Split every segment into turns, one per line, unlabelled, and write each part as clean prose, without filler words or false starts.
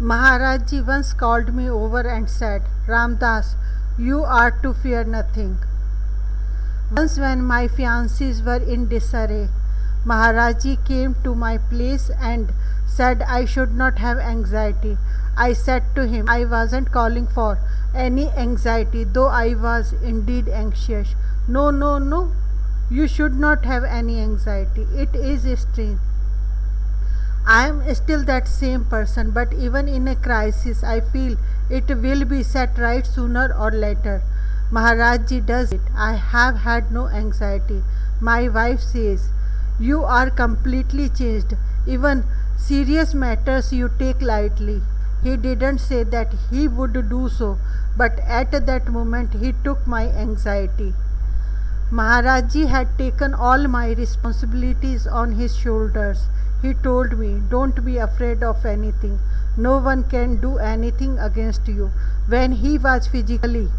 Maharajji once called me over and said, Ramdas, you are to fear nothing. Once, when my fiancés were in disarray, Maharajji came to my place and said I should not have anxiety. I said to him I wasn't calling for any anxiety, though I was indeed anxious. No, no, no, you should not have any anxiety. It is strange. I am still that same person, but even in a crisis, I feel it will be set right sooner or later. Maharajji does it. I have had no anxiety. My wife says, you are completely changed. Even serious matters you take lightly. He didn't say that he would do so, but at that moment he took my anxiety. Maharajji had taken all my responsibilities on his shoulders. He told me, don't be afraid of anything. No one can do anything against you. When he was physically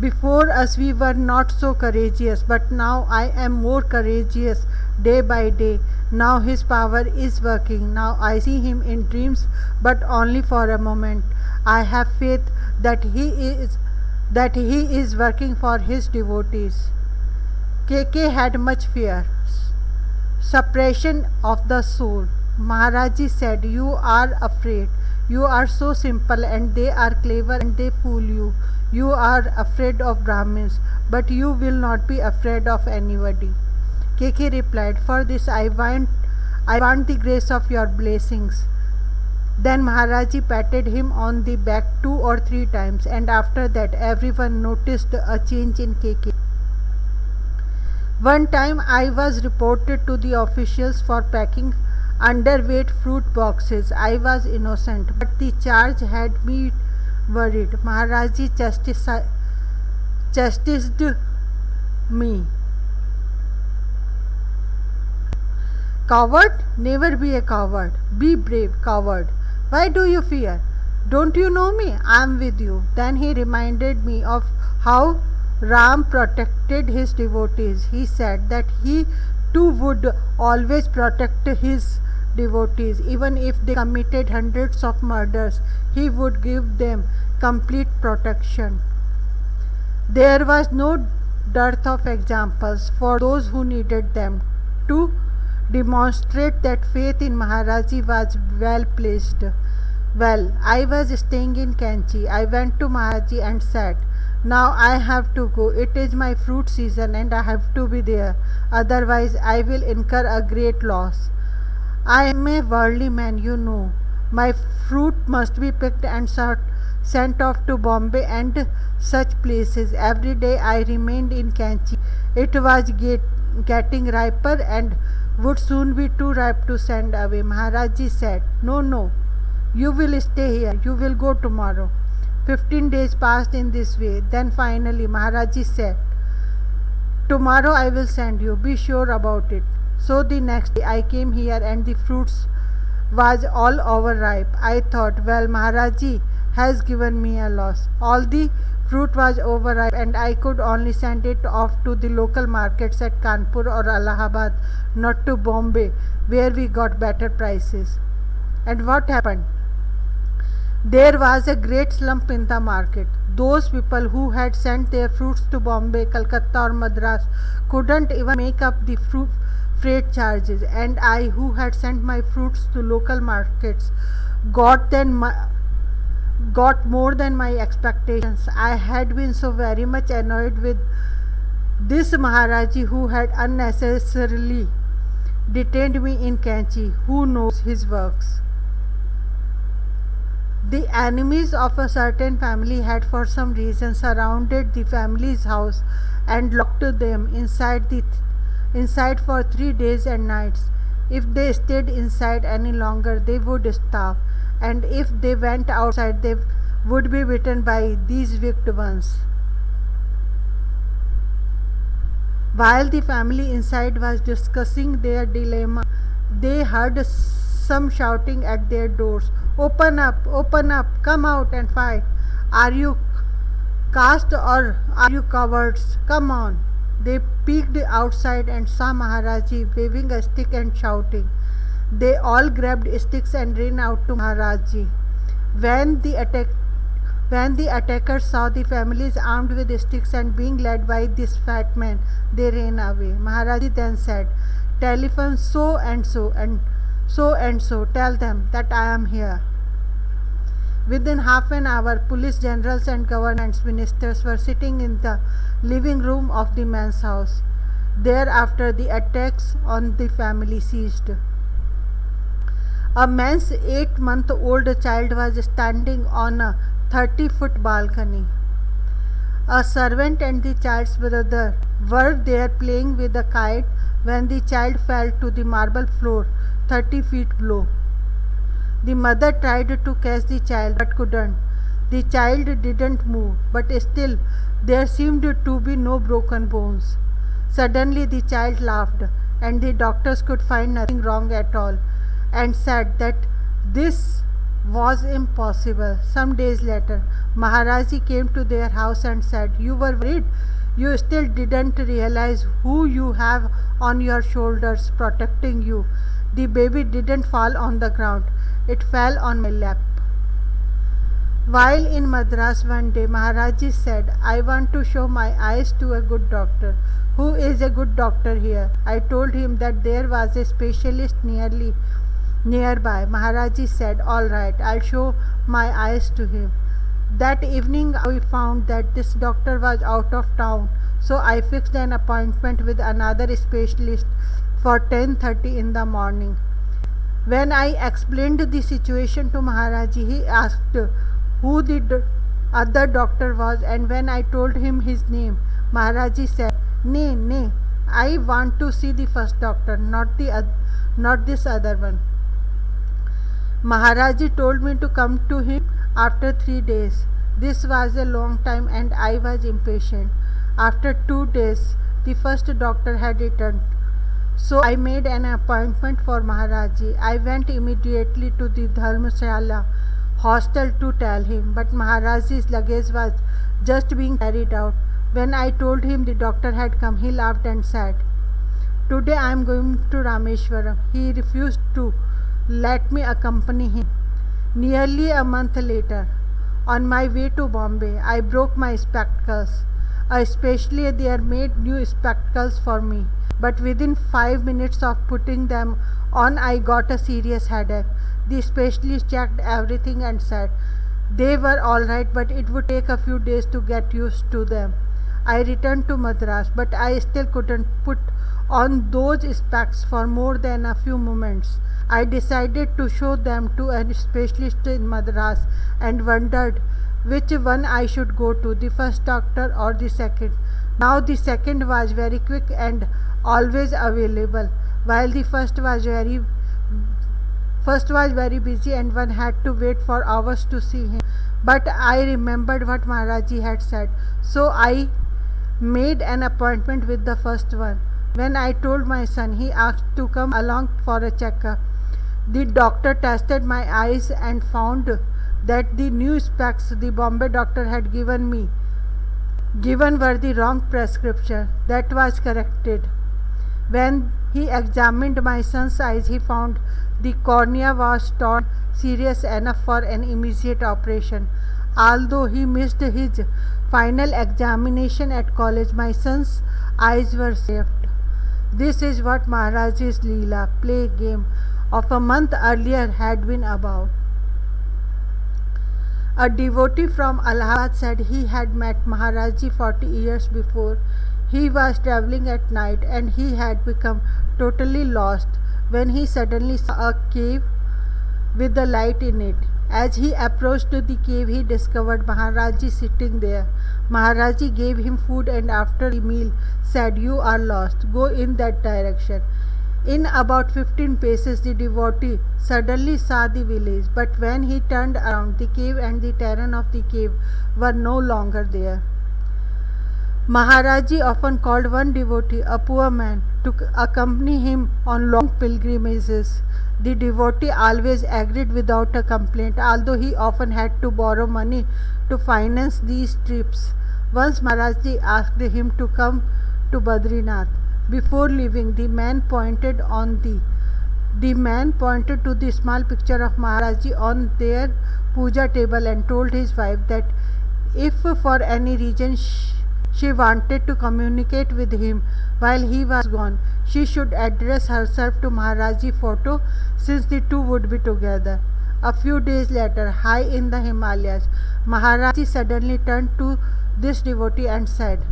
before us, we were not so courageous, but now I am more courageous day by day. Now his power is working. Now I see him in dreams, but only for a moment. I have faith that he is working for his devotees. KK had much fear. Suppression of the soul. Maharaji said, you are afraid. You are so simple and they are clever and they fool you. You are afraid of Brahmins, but you will not be afraid of anybody. KK replied, for this I want the grace of your blessings. Then Maharaji patted him on the back 2 or 3 times, and after that everyone noticed a change in KK. One time I was reported to the officials for packing underweight fruit boxes. I was innocent, but the charge had me worried. Maharaji chastised me. Coward? Never be a coward. Be brave, coward. Why do you fear? Don't you know me? I am with you. Then he reminded me of how Ram protected his devotees. He said that he too would always protect his devotees. Even if they committed hundreds of murders, he would give them complete protection. There was no dearth of examples for those who needed them. To demonstrate that faith in Maharaji was well placed. Well, I was staying in Kanchi. I went to Maharaji and said, now I have to go. It is my fruit season and I have to be there. Otherwise, I will incur a great loss. I am a worldly man, you know. My fruit must be picked and sent off to Bombay and such places. Every day I remained in Kanchi. It was getting riper and would soon be too ripe to send away. Maharaji said, no, no, you will stay here. You will go tomorrow. 15 days passed in this way. Then finally Maharaji said, tomorrow I will send you. Be sure about it. So the next day I came here and the fruits was all overripe. I thought, well, Maharaji has given me a loss. All the fruit was overripe and I could only send it off to the local markets at Kanpur or Allahabad, not to Bombay, where we got better prices. And what happened? There was a great slump in the market. Those people who had sent their fruits to Bombay, Calcutta or Madras couldn't even make up the freight charges, and I, who had sent my fruits to local markets, got more than my expectations. I had been so very much annoyed with this Maharaji who had unnecessarily detained me in Kanchi. Who knows his works? The enemies of a certain family had for some reason surrounded the family's house and locked them inside for 3 days and nights. If they stayed inside any longer, they would starve, and if they went outside, they would be bitten by these wicked ones. While the family inside was discussing their dilemma, they heard some shouting at their doors, open up, come out and fight. Are you caste or are you cowards? Come on. They peeked outside and saw Maharaji waving a stick and shouting. They all grabbed sticks and ran out to Maharaji. When the attack when the attackers saw the families armed with sticks and being led by this fat man, they ran away. Maharaji then said, "Telephone so and so and so and so, tell them that I am here." Within half an hour, police generals and government ministers were sitting in the living room of the man's house. Thereafter, the attacks on the family ceased. A man's 8-month-old child was standing on a 30-foot balcony. A servant and the child's brother were there playing with a kite when the child fell to the marble floor 30 feet below. The mother tried to catch the child but couldn't. The child didn't move, but still there seemed to be no broken bones. Suddenly the child laughed, and the doctors could find nothing wrong at all, and said that this was impossible. Some days later, Maharaji came to their house and said, "You were worried. You still didn't realize who you have on your shoulders protecting you. The baby didn't fall on the ground. It fell on my lap." While in Madras one day, Maharaji said, "I want to show my eyes to a good doctor." "Who is a good doctor here?" I told him that there was a specialist nearby. Maharaji said, "All right, I'll show my eyes to him." That evening I found that this doctor was out of town, so I fixed an appointment with another specialist for 10:30 in the morning. When I explained the situation to Maharaji, he asked who the other doctor was, and when I told him his name, Maharaji said, Nay, I want to see the first doctor, not this other one." Maharaji told me to come to him after 3 days. This was a long time and I was impatient. After 2 days, the first doctor had returned. So I made an appointment for Maharaji. I went immediately to the Dharmashala hostel to tell him, but Maharaji's luggage was just being carried out. When I told him the doctor had come, he laughed and said, "Today I am going to Rameshwaram." He refused to let me accompany him. Nearly a month later, on my way to Bombay, I broke my spectacles. Especially they made new spectacles for me, but within 5 minutes of putting them on, I got a serious headache. The specialist checked everything and said they were all right, but it would take a few days to get used to them. I returned to Madras, but I still couldn't put on those specs for more than a few moments. I decided to show them to a specialist in Madras and wondered which one I should go to, the first doctor or the second. Now the second was very quick and always available, while the first was very busy and one had to wait for hours to see him. But I remembered what Maharaji had said, so I made an appointment with the first one. When I told my son, he asked to come along for a checkup. The doctor tested my eyes and found that the new specs the Bombay doctor had given were the wrong prescription. That was corrected. When he examined my son's eyes, he found the cornea was torn serious enough for an immediate operation. Although he missed his final examination at college, my son's eyes were saved. This is what Maharaji's Leela, play game of a month earlier, had been about. A devotee from Allahabad said he had met Maharaji 40 years before. He was travelling at night and he had become totally lost when he suddenly saw a cave with a light in it. As he approached the cave, he discovered Maharaji sitting there. Maharaji gave him food and after the meal said, "You are lost. Go in that direction." In about 15 paces, the devotee suddenly saw the village, but when he turned around, the cave and the terrain of the cave were no longer there. Maharaji often called one devotee, a poor man, to accompany him on long pilgrimages. The devotee always agreed without a complaint, although he often had to borrow money to finance these trips. Once Maharaji asked him to come to Badrinath. Before leaving, the man pointed on the The man pointed to the small picture of Maharaji on their puja table and told his wife that if for any reason she wanted to communicate with him while he was gone, she should address herself to Maharaji photo since the two would be together. A few days later, high in the Himalayas, Maharaji suddenly turned to this devotee and said,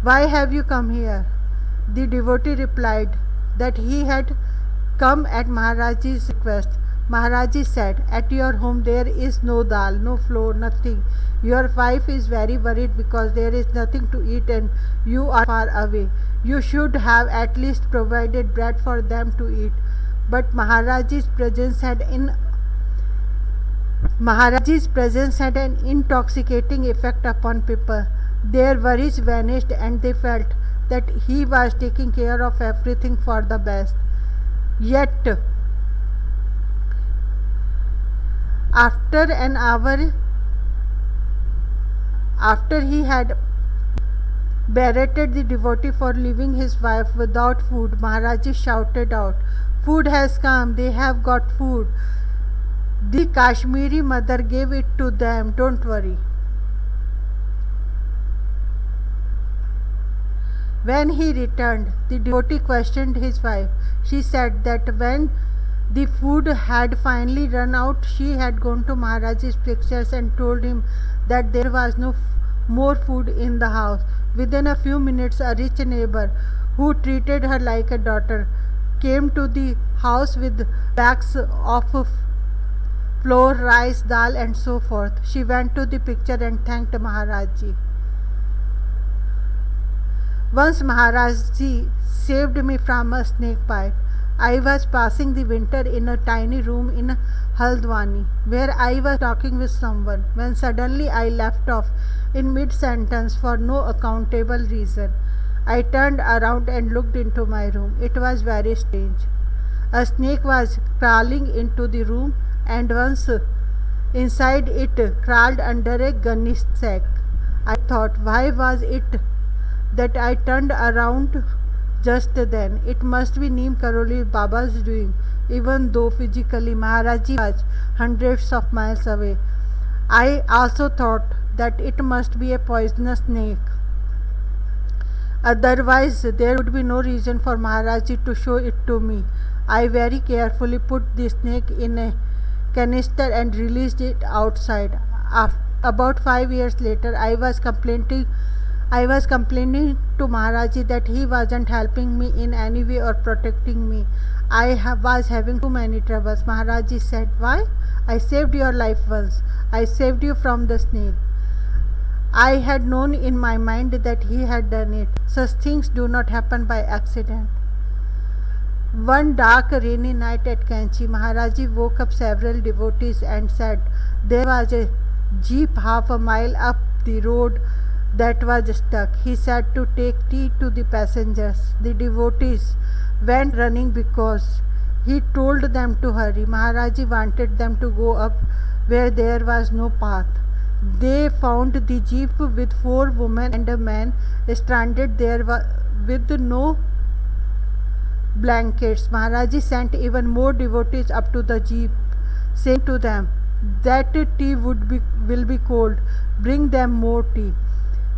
"Why have you come here?" The devotee replied that he had come at Maharaji's request. Maharaji said, "At your home there is no dal, no flour, nothing. Your wife is very worried because there is nothing to eat and you are far away. You should have at least provided bread for them to eat." But Maharaji's presence had an intoxicating effect upon people. Their worries vanished and they felt that he was taking care of everything for the best. Yet, after an hour, after he had berated the devotee for leaving his wife without food, Maharaji shouted out, "Food has come, they have got food. The Kashmiri mother gave it to them, don't worry." When he returned, the devotee questioned his wife. She said that when the food had finally run out, she had gone to Maharaji's pictures and told him that there was no more food in the house. Within a few minutes, a rich neighbor who treated her like a daughter came to the house with bags of flour, rice, dal, and so forth. She went to the picture and thanked Maharaji. Once Maharaji saved me from a snake bite. I was passing the winter in a tiny room in Haldwani, where I was talking with someone, when suddenly I left off in mid-sentence for no accountable reason. I turned around and looked into my room. It was very strange. A snake was crawling into the room, and once inside it crawled under a gunny sack. I thought, why was it that I turned around just then? It must be Neem Karoli Baba's doing, even though physically Maharaji was hundreds of miles away. I also thought that it must be a poisonous snake. Otherwise, there would be no reason for Maharaji to show it to me. I very carefully put the snake in a canister and released it outside. About 5 years later, I was complaining to Maharaji that he wasn't helping me in any way or protecting me. I was having too many troubles. Maharaji said, "Why? I saved your life once. I saved you from the snake." I had known in my mind that he had done it. Such things do not happen by accident. One dark rainy night at Kanchi, Maharaji woke up several devotees and said there was a jeep half a mile up the road that was stuck. He said to take tea to the passengers. The devotees went running because he told them to hurry. Maharaji wanted them to go up where there was no path. They found the jeep with 4 women and a man stranded there with no blankets. Maharaji sent even more devotees up to the jeep, saying to them that tea will be cold. Bring them more tea.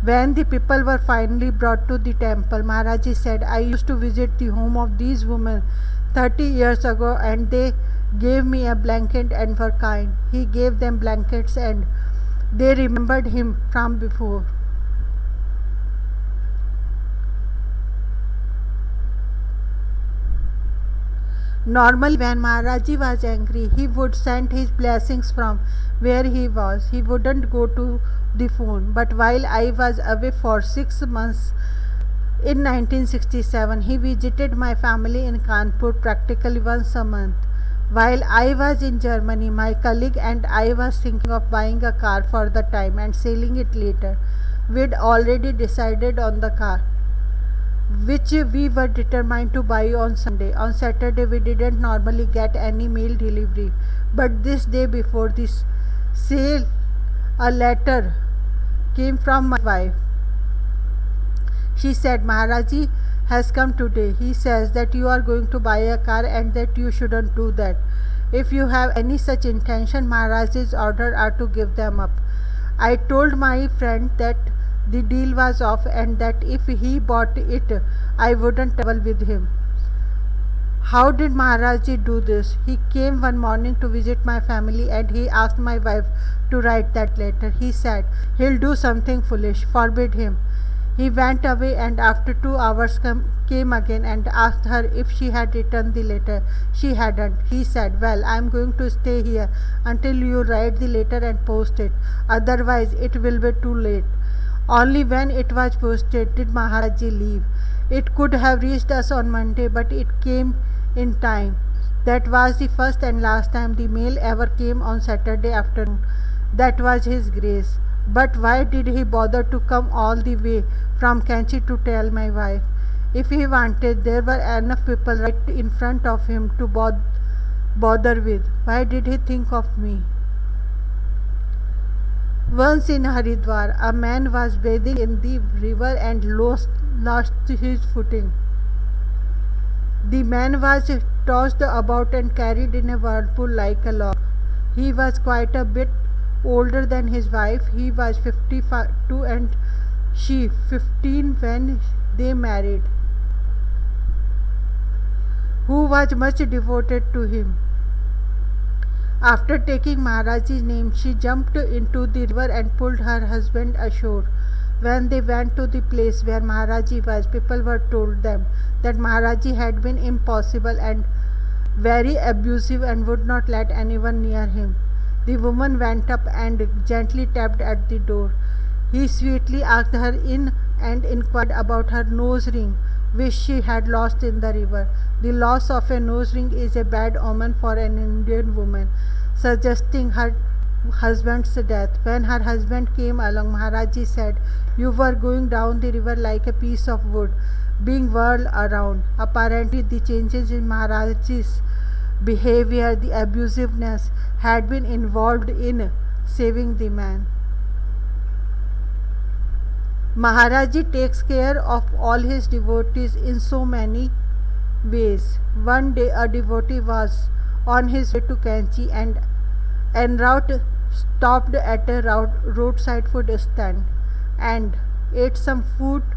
When the people were finally brought to the temple, Maharaji said, "I used to visit the home of these women 30 years ago and they gave me a blanket and were kind." He gave them blankets and they remembered him from before. Normally, when Maharaji was angry, he would send his blessings from where he was. He wouldn't go to the phone. But while I was away for 6 months in 1967, he visited my family in Kanpur practically once a month. While I was in Germany, my colleague and I was thinking of buying a car for the time and selling it later. We'd already decided on the car, which we were determined to buy on Sunday. On Saturday, we didn't normally get any mail delivery, but this day before this sale, a letter came from my wife. She said, "Maharaji has come today. He says that you are going to buy a car and that you shouldn't do that. If you have any such intention, Maharaj's order are to give them up. I told my friend that the deal was off and that if he bought it, I wouldn't travel with him. How did Maharaji do this? He came one morning to visit my family and he asked my wife to write that letter. He said, he'll do something foolish, forbid him. He went away and after 2 hours came again and asked her if she had written the letter. She hadn't. He said, well, I'm going to stay here until you write the letter and post it. Otherwise, it will be too late. Only when it was posted did Maharaji leave. It could have reached us on Monday, but it came in time. That was the first and last time the mail ever came on Saturday afternoon. That was his grace. But why did he bother to come all the way from Kanchi to tell my wife? If he wanted, there were enough people right in front of him to bother with. Why did he think of me? Once in Haridwar, a man was bathing in the river and lost his footing. The man was tossed about and carried in a whirlpool like a log. He was quite a bit older than his wife. He was 52 and she 15 when they married, who was much devoted to him. After taking Maharaji's name, she jumped into the river and pulled her husband ashore. When they went to the place where Maharaji was, people were told them that Maharaji had been impossible and very abusive and would not let anyone near him. The woman went up and gently tapped at the door. He sweetly asked her in and inquired about her nose ring, which she had lost in the river. The loss of a nose ring is a bad omen for an Indian woman, suggesting her husband's death. When her husband came along, Maharaji said, you were going down the river like a piece of wood, being whirled around. Apparently, the changes in Maharaji's behavior, the abusiveness, had been involved in saving the man. Maharaji takes care of all his devotees in so many ways. One day a devotee was on his way to Kanchi and en route stopped at a roadside food stand and ate some fried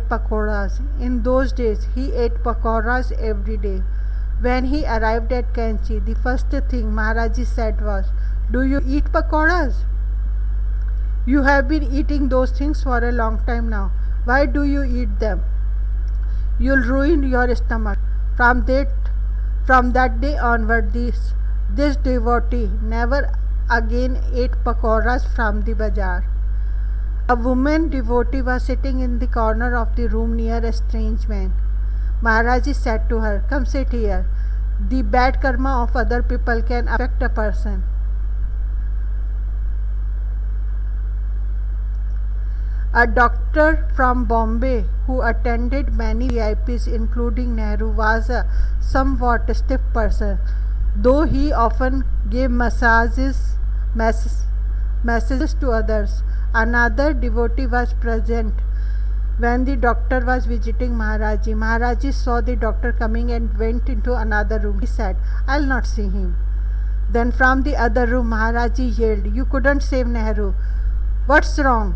pakoras. In those days he ate pakoras every day. When he arrived at Kanchi, the first thing Maharaji said was, do you eat pakoras? You have been eating those things for a long time now. Why do you eat them? You'll ruin your stomach. From that day onward, this devotee never again ate pakoras from the bazaar. A woman devotee was sitting in the corner of the room near a strange man. Maharaji said to her, come sit here. The bad karma of other people can affect a person. A doctor from Bombay who attended many VIPs including Nehru was a somewhat stiff person, though he often gave messages to others. Another devotee was present when the doctor was visiting Maharaji. Maharaji saw the doctor coming and went into another room. He said, I'll not see him. Then from the other room, Maharaji yelled, you couldn't save Nehru. What's wrong?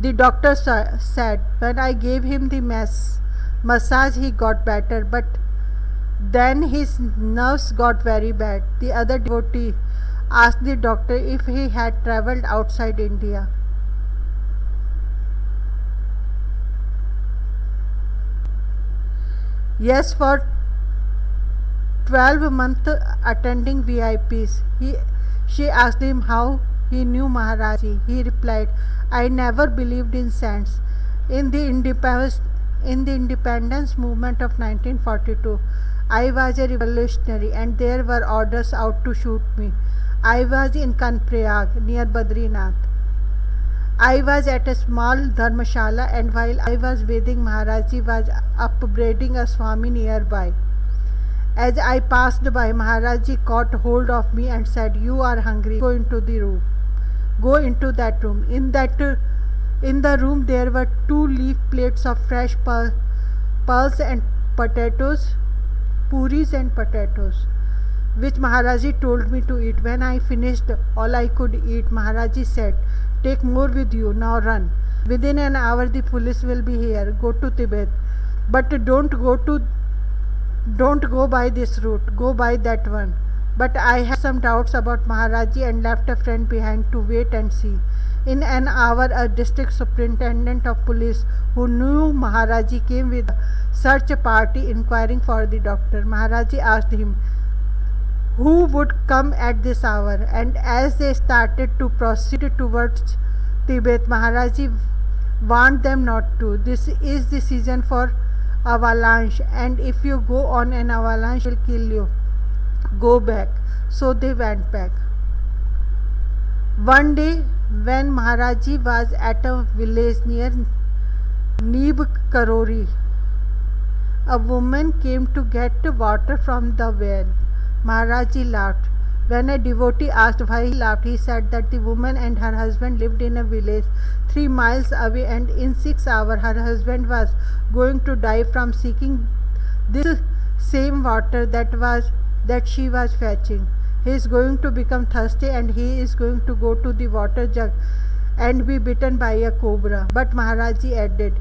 The doctor said, when I gave him the massage, he got better, but then his nerves got very bad. The other devotee asked the doctor if he had travelled outside India. Yes, for 12 months attending VIPs. She asked him how he knew Maharaji. He replied, I never believed in saints. In the independence movement of 1942, I was a revolutionary and there were orders out to shoot me. I was in Kanprayag near Badrinath. I was at a small dharmashala and while I was bathing, Maharaji was upbraiding a Swami nearby. As I passed by, Maharaji caught hold of me and said, you are hungry, go into that room. In that In the room there were 2 leaf plates of fresh pulse and potatoes, puris and potatoes, which Maharaji told me to eat. When I finished all I could eat, Maharaji said, "Take more with you, now run. Within an hour the police will be here. Go to Tibet. But don't go by this route, go by that one." But I had some doubts about Maharaji and left a friend behind to wait and see. In an hour, a district superintendent of police who knew Maharaji came with a search party inquiring for the doctor. Maharaji asked him who would come at this hour, and as they started to proceed towards Tibet, Maharaji warned them not to. This is the season for avalanche, and if you go on an avalanche, it will kill you. Go back. So they went back. One day, when Maharaji was at a village near Neem, Karoli, a woman came to get water from the well. Maharaji laughed. When a devotee asked why he laughed, he said that the woman and her husband lived in a village 3 miles away, and in 6 hours her husband was going to die from seeking this same water that she was fetching. He is going to become thirsty, and he is going to go to the water jug and be bitten by a cobra. But Maharaji added,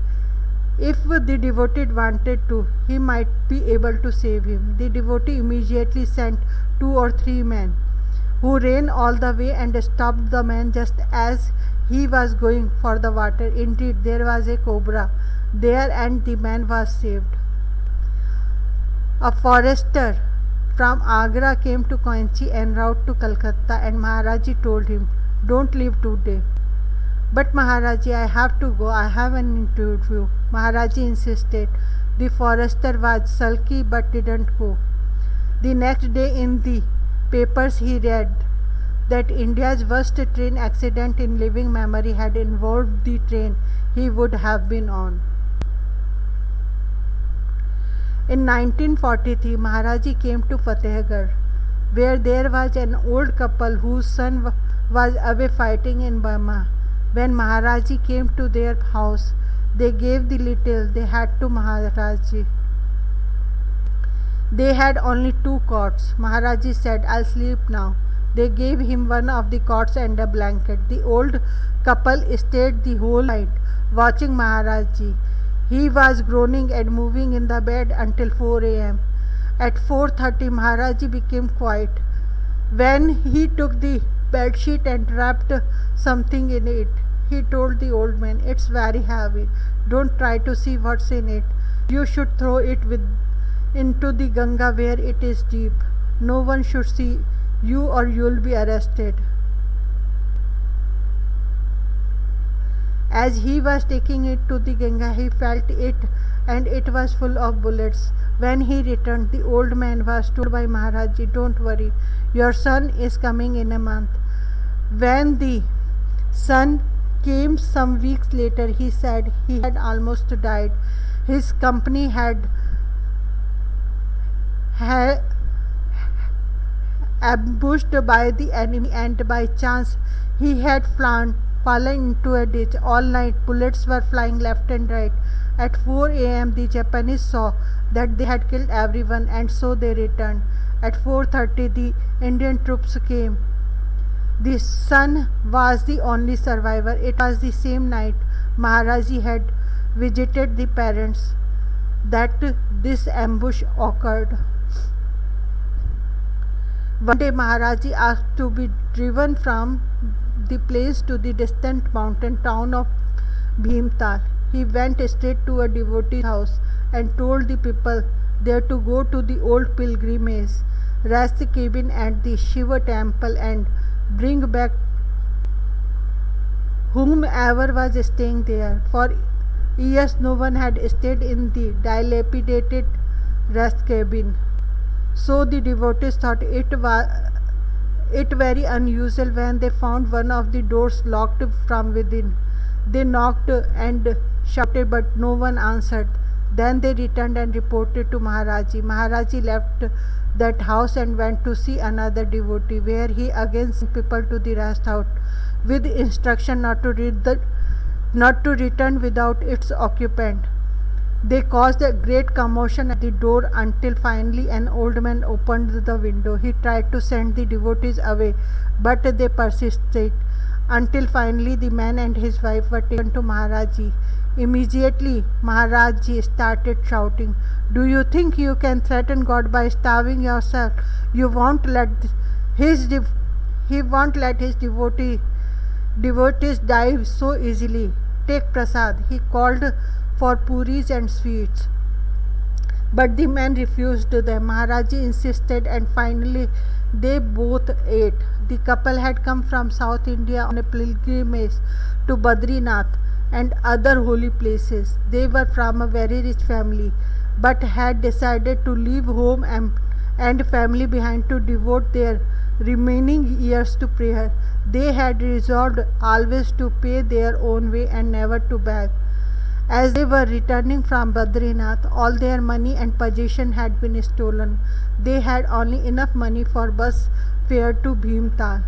if the devotee wanted to, he might be able to save him. The devotee immediately sent 2 or 3 men, who ran all the way and stopped the man just as he was going for the water. Indeed, there was a cobra there, and the man was saved. A forester from Agra came to Koinchi en route to Calcutta, and Maharaji told him, "Don't leave today." "But Maharaji, I have to go. I have an interview." Maharaji insisted. The forester was sulky but didn't go. The next day in the papers he read that India's worst train accident in living memory had involved the train he would have been on. In 1943, Maharaji came to Fatehgarh, where there was an old couple whose son was away fighting in Burma. When Maharaji came to their house, they gave the little they had to Maharaji. They had only 2 cots. Maharaji said, "I'll sleep now." They gave him one of the cots and a blanket. The old couple stayed the whole night, watching Maharaji. He was groaning and moving in the bed until 4 a.m. At 4:30, Maharaji became quiet. When he took the bedsheet and wrapped something in it, he told the old man, "It's very heavy. Don't try to see what's in it. You should throw it into the Ganga where it is deep. No one should see you or you'll be arrested." As he was taking it to the Ganga, he felt it, and it was full of bullets. When he returned, the old man was told by Maharaji, "Don't worry, your son is coming in a month." When the son came some weeks later, he said he had almost died. His company had ambushed by the enemy, and by chance he had fallen into a ditch. All night bullets were flying left and right. At 4 a.m. the Japanese saw that they had killed everyone, and so they returned. At 4:30 the Indian troops came. The son was the only survivor. It was the same night Maharaji had visited the parents that this ambush occurred. One day Maharaji asked to be driven from the place to the distant mountain town of Bhimtal. He went straight to a devotee's house and told the people there to go to the old pilgrimage rest cabin at the Shiva temple and bring back whomever was staying there. For years no one had stayed in the dilapidated rest cabin. So the devotees thought it very unusual when they found one of the doors locked from within. They knocked and shouted, but no one answered. Then they returned and reported to Maharaji. Maharaji left that house and went to see another devotee, where he again sent people to the rest house with instruction not to return without its occupant. They caused a great commotion at the door until finally an old man opened the window. He tried to send the devotees away, but they persisted until finally the man and his wife were taken to Maharaji. Immediately, Maharaji started shouting, "Do you think you can threaten God by starving yourself? You won't let his he won't let his devotees die so easily. Take prasad." He called for puris and sweets, but the men refused them. Maharaji insisted, and finally they both ate. The couple had come from South India on a pilgrimage to Badrinath and other holy places. They were from a very rich family, but had decided to leave home and family behind to devote their remaining years to prayer. They had resolved always to pay their own way and never to beg. As they were returning from Badrinath, all their money and possession had been stolen. They had only enough money for bus fare to Bhimtal,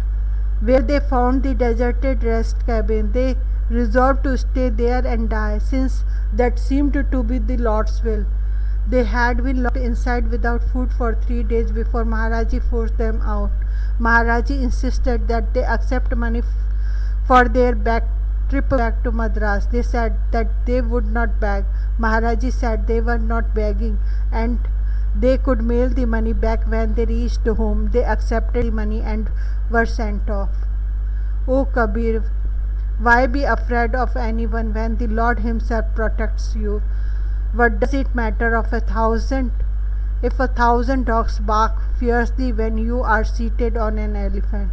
where they found the deserted rest cabin. They resolved to stay there and die, since that seemed to be the Lord's will. They had been locked inside without food for 3 days before Maharaji forced them out. Maharaji insisted that they accept money for their trip back to Madras. They said that they would not beg. Maharaji said they were not begging and they could mail the money back when they reached home. They accepted the money and were sent off. O Kabir, why be afraid of anyone when the Lord himself protects you? What does it matter if 1,000 dogs bark fiercely when you are seated on an elephant?